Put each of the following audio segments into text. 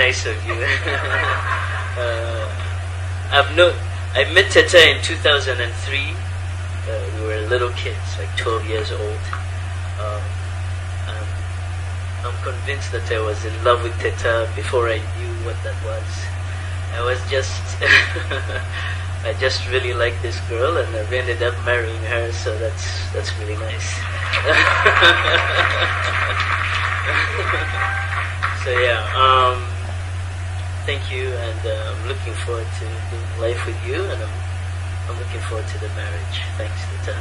nice of you. I met TETA in 2003. We were little kids, like 12 years old. I'm convinced that I was in love with TETA before I knew what that was. I was just, I just really liked this girl, and I've ended up marrying her, so that's really nice. So yeah, thank you, and I'm looking forward to doing life with you, and I'm looking forward to the marriage. Thanks, TETA.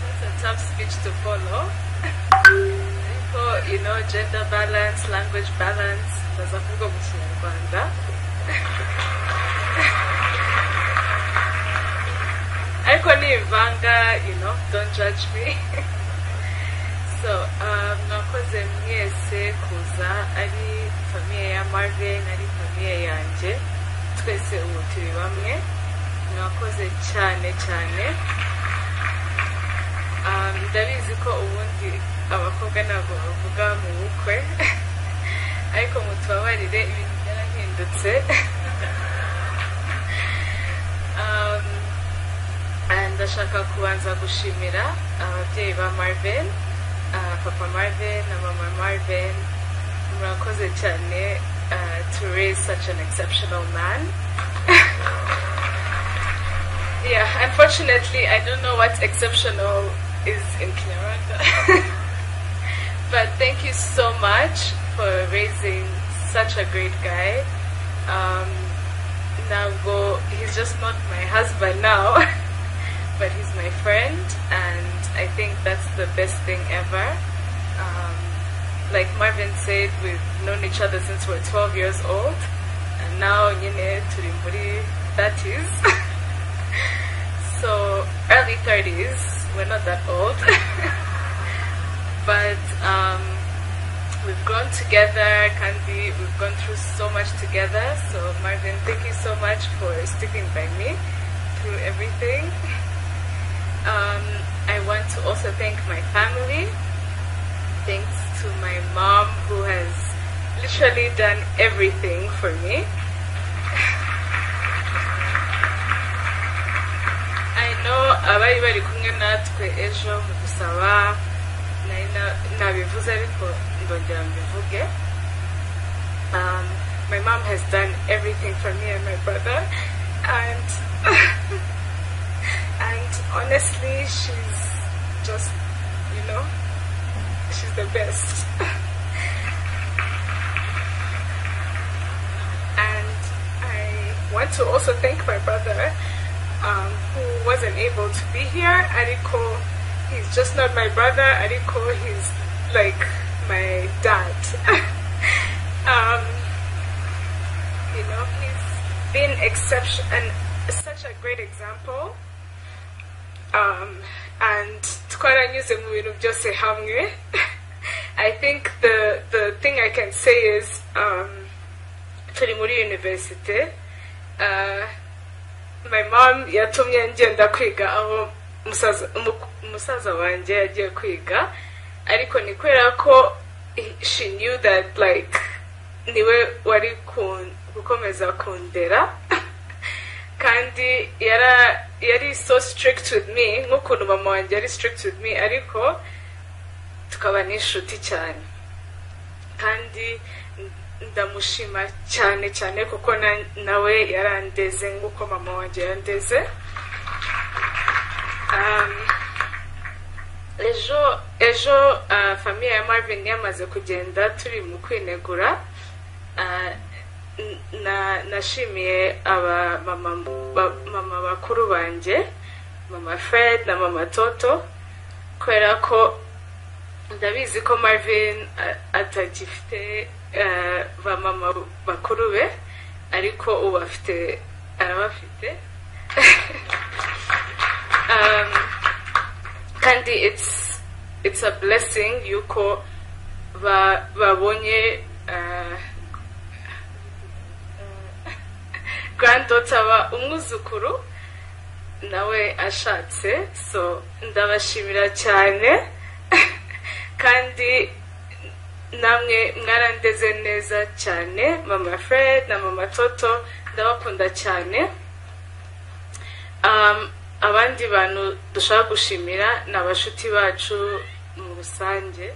That's a tough speech to follow. You know, gender balance, language balance. There's a fugo Rwanda. I couldn't vanga, you know, don't judge me. So, nakoze mwese kuza ari familia ya Marvin, ari familia yanje. Twese ubu turi bamwe. Nakoze cyane cyane. Ndabizi ko ubundi abakobwa ntabwo bavuga mu bukwe, ariko mutubabarire ibintu byarahindutse. Ndashaka kubanza gushimira ababyeyi ba Marvin, Papa Marvin na Mama Marvin. Murakoze cyane to raise such an exceptional man. Yeah, unfortunately, I don't know what exceptional is in Kinyarwanda. But thank you so much for raising such a great guy. Now, he's just not my husband now, but he's my friend, and I think that's the best thing ever. Like Marvin said, we've known each other since we're 12 years old, and now, turi 30s. So, early 30s, we're not that old. But we've grown together, Candy, we've gone through so much together. So, Marvin, thank you so much for sticking by me through everything. I want to also thank my family. Thanks to my mom, who has literally done everything for me. I know abari bari kumwe natwe ejo mu gusaba nabivuze ariko ndongera mbivuge. My mom has done everything for me and my brother, and honestly, she's just, she's the best. And I want to also thank my brother, who wasn't able to be here. Ariko, he's just not my brother. Ariko, he's like my dad. He's been and such a great example. And twaranyuze mu bintu byose hamwe. I think the thing I can say is turi muri university. My mom yatumye ngenda kwiga aho musaza wanje yagiye kwiga, ariko ni kwera ko she knew that like niwe wari gukomeza kundera. Kandi yari so strict with me, nk'ukuntu mama wanjye yari strict with me, ariko tukaba n'inshuti cyane. Kandi ndamushima cyane cyane kuko nawe yarandeze nk'uko mama wanjye yandeze. Ejo familia ya Marvin yamaze kugenda, turi mu kwinegura. Nashimiye aba mama bakuru banje, Mama Fred na Mama Toto, kwera ko ndabizi ko Marvin atagifite ba mama bakuru be, ariko ubu arabafite. Kandi it's a blessing yuko babonye granddaughter wa umwuzukuru nawe ashatse, so ndabashimira cyane kandi namwe mwarandeze neza cyane, mama Fred na mama Toto, ndabakunda cyane. Abandi bantu dushaka gushimira ni abashuti bacu mu rusange,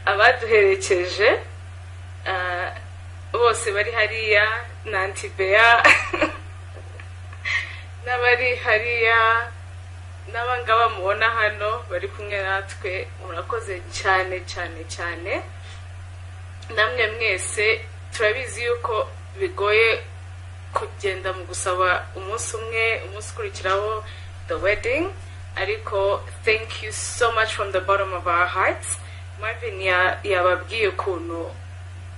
abaduherekeje bose bari hariya, na Antibea n'abari hariya n'abangaba mubona hano bari kumwe natwe, murakoze cyane cyane cyane. Namwe mwese turabizi yuko bigoye kugenda mu gusaba umunsi umwe, umunsi ukurikiraho the wedding, ariko thank you so much from the bottom of our hearts. Marvin yababwiye ukuntu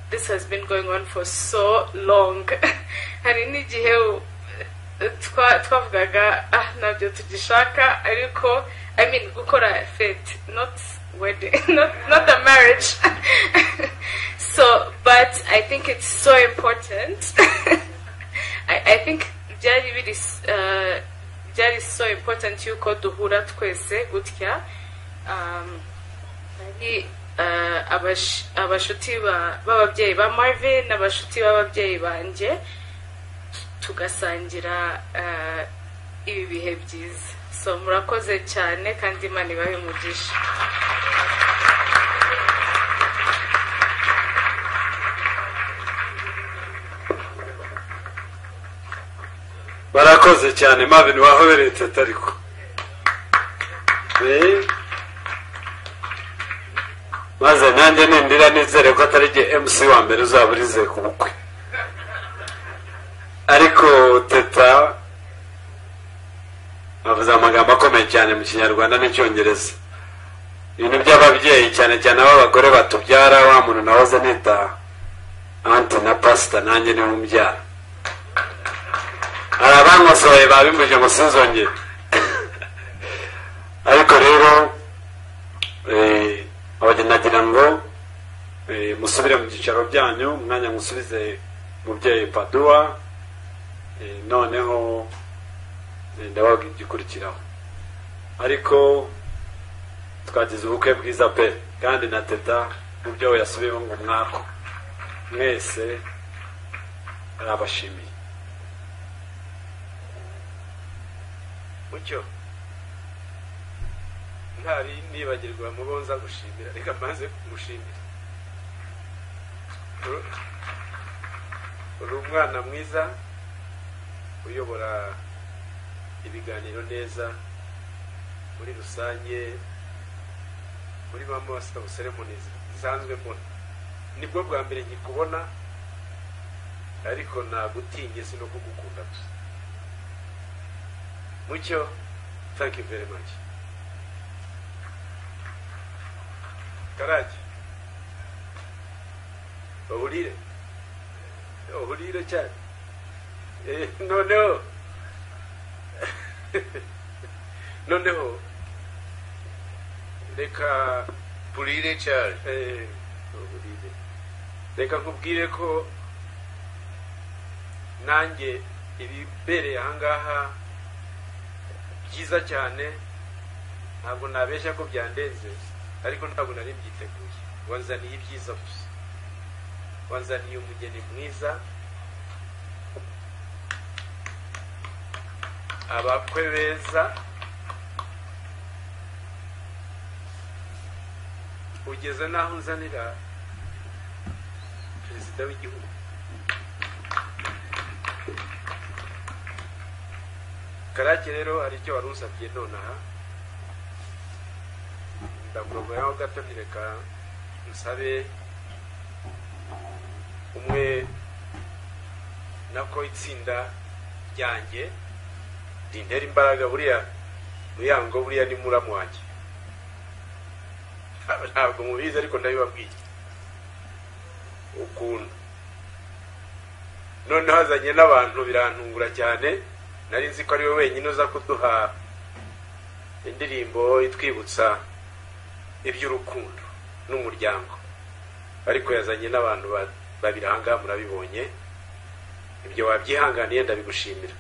this has been going on for so long. Hari n'igihe twavugaga nabyo tugishaka, ariko I mean gukora fete, not wedding, not the marriage. So but I think it's so important. I think byari so important yuko duhura twese gutya, abashuti b'ababyeyi ba Marvin n'abashuti b'ababyeyi banje, tugasangira ibi bihe byiza. So murakoze cyane kandi Imana ibahe umugisha. barakoze cyane Marvin wahobereye TETA ariko maze nanjye nindira nizere ko atari jye MC wa mbere uzaburize ku bukwe, ariko TETA bavuze amagambo akomeye cyane mu Kinyarwanda n'Icyongereza, ibintu by'ababyeyi cyane cyane ab'abagore batubyara, wa muntu nahoze nita anti na pastor, nanjye ni umubyara. Hari abankosoye babimbuje ngo sinzongere ariko rero abagenagira ngo musubire mu byicaro byanyu, umwanya musubize mubyeyi Padua, noneho ndabaga igikurikiraho. Ariko twagize ubukwe bwiza pe, kandi na TETA mu byo yasubiyemo ngo mwako mwese arabashimiye. Mucyo ntari nibagirwa mubonza gushimira, reka maze kumushimira. Uri umwana mwiza uyobora ibiganiro neza muri rusange, muri mama wasika ceremonies zisanzwe mbona. Nibwo bwa mbere nkikubona, ariko nagutinye sino kugukunda gusa. Mucyo, thank you very much. Karaji ohurire cyane. Noneho reka purire cyane. Ohurire, reka nkubwire ko nanjye ibibereye ahangaha byiza cyane, ntabwo nabeshya ko byandenze, ariko ntabwo nari byiteguye. Wanzaniye ibyiza gusa, wanzaniye umugeni mwiza, abakwe beza, ugeze naho nzanira perezida w'igihugu. Karake rero hari icyo wari usabye nonaha, ndakurogoyaho gato ntireka nsabe umwe nako itsinda ryanjye rintera imbaraga. Buriya muyango buriya ni muramu wanjye, ntabwo mubizi ariko ndabibabwiye ukuntu. Noneho hazanye n'abantu birantungura cyane, nari nzi ko ari we wenyine uza kuduha indirimbo itwibutsa iby'urukundo n'umuryango, ariko yazanye n'abantu babiri ahangaha murabibonye. Ibyo wabyihanganiye ndabigushimira.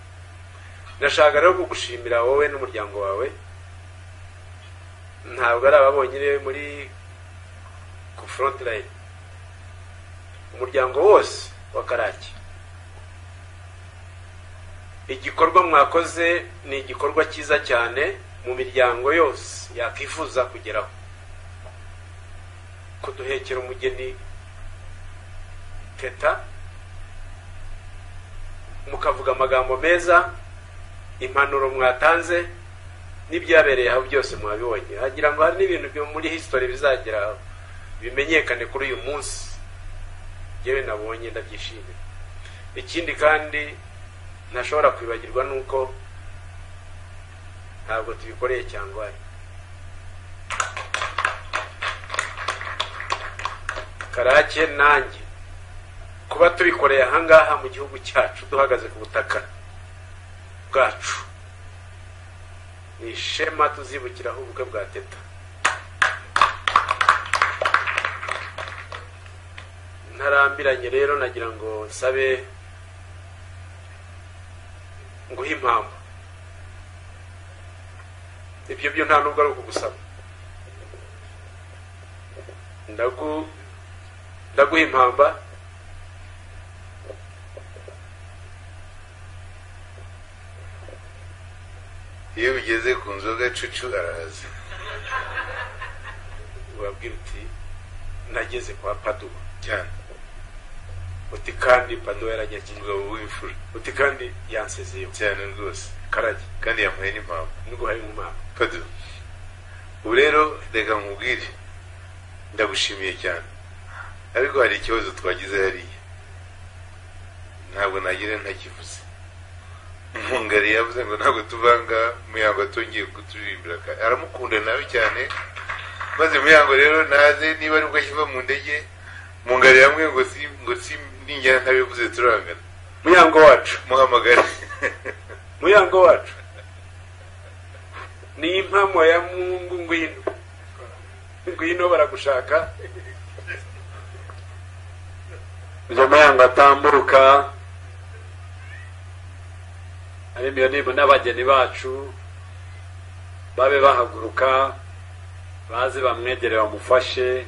ndashaka rero kugushimira wowe n'umuryango wawe ntabwo ari ababonyine muri ku front line umuryango wose wa Karake igikorwa mwakoze ni igikorwa cyiza cyane mu miryango yose yakifuza kugeraho kuduhekera umugeni TETA mukavuga amagambo meza impanuro mwatanze n'ibyabereye aho byose mwabibonye hagira ngo hari n'ibintu byo muri history bizagera bimenyekane kuri uyu munsi yewe nabonye ndabyishimiye ikindi kandi ntashobora kwibagirwa nuko ntabwo tubikoreye cyangwa Karake nanjye kuba tubikoreye ahangaha mu gihugu cyacu duhagaze ku butaka bwacu ni ishema tuzibukiraho ubukwe bwa TETA ntarambiranye rero nagira ngo nsabe nguhe impamvu ibyo byo nta nubwo ari ukugusaba ndaguha impamba iyo bigeze ku nzoga cucu araza urabwira uti nageze kwa Padu cyane uti kandi Padu yarageze umugabo w'imfura uti kandi yansezeyo cyane rwose Karake kandi yamuhaye n'impamvu nguhaye impamvu Padu ubu rero reka nkubwire ndagushimiye cyane ariko hari ikibazo twagize hariya ntabwo nagira ntakivuze Mungari yavuze ngo ntabwo tuvanga Muyango atongeye kuturirimbira aramukunda nawe cyane maze Muyango rero naze niba nubwo akiva mu ndege Mungari yamwe ngo si ninjya ntabivuze turangana Muyango wacu muhamagara Muyango wacu ni impamo ya Mungu ngwino baragushaka byo Muyango atambuka ari niba n'abageni bacu babe bahaguruka baze bamwegereye bamufashe